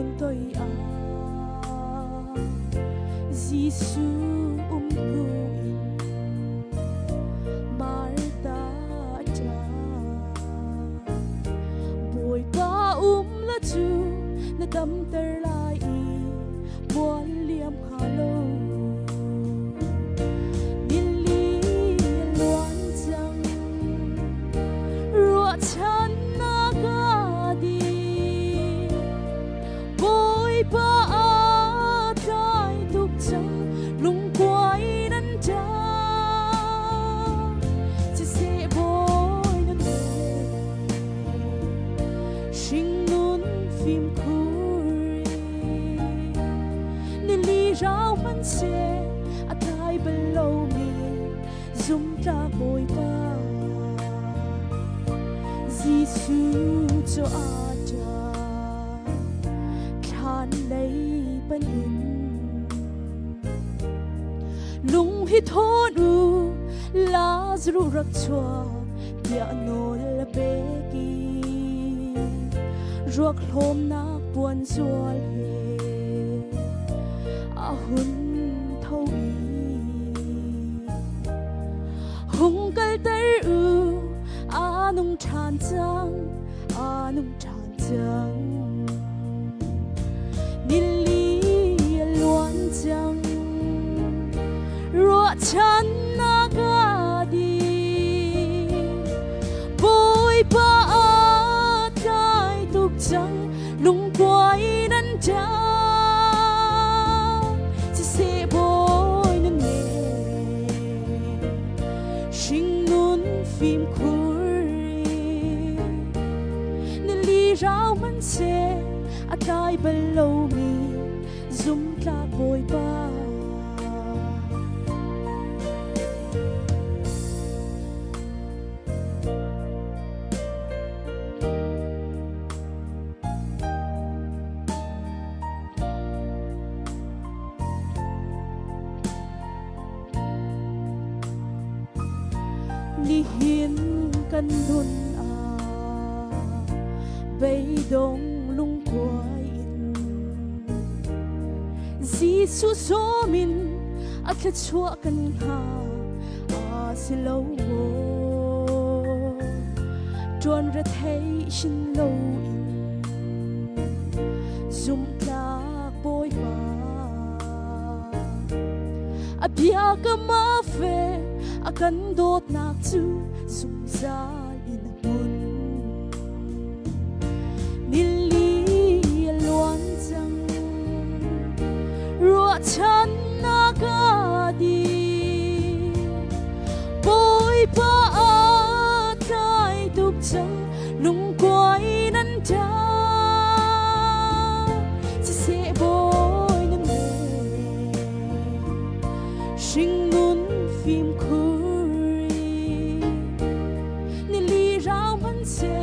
hun tôi a Giêsu puin Marta cha boy pa la chu na dam ter lai i mual liam halo nili luan chang ro chan na ga di boy pa tai tuk chang lung quay nan cha chỉ sẽ boy nan sing nun phim kuri nili rau man se atai below me zum tra boy pa Giêsu cho aja khan lấy bên in lung hi thon u Lazarus rak chua ya no la beki ruak hlom nak puan zual he a hun thau i hung kal ter u anung chan chang nili luan chang ro chan na ga di boy pa tai tuk chang lung quay nan cha chỉ sẽ boy nan me sing nun phim kuri nili rau man se atai below me zum tla boy pa ni hiên căn đun bay đông lung quay Giêsu số min at la chua kan ha si lâu tuan ra thấy xin lâu zum ta boy ba abia ka ma fe akan dot nak chu zum za in mun nili luan chang ro chan na ga di boy pa tai tuk chang lung quay nan cha chỉ sẽ boy nan me sing nun phim kuri nili rau man se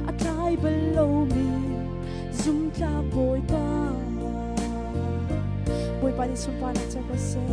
atai below me zum tla boy pa ni sum pa na cha ko se